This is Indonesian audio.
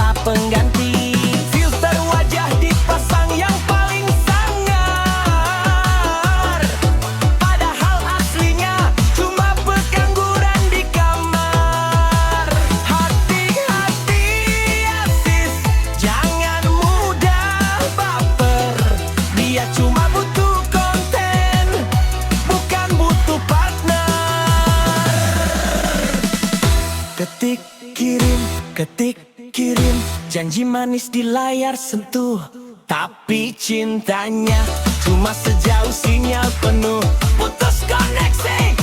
tanpa pengganti. Filter wajah dipasang yang paling sangar, padahal aslinya cuma pengangguran di kamar. Hati-hati ya sis, jangan mudah baper. Dia cuma butuh konten, bukan butuh partner. Ketik, kirim, janji manis di layar sentuh, tapi cintanya cuma sejauh sinyal penuh. Putus koneksi.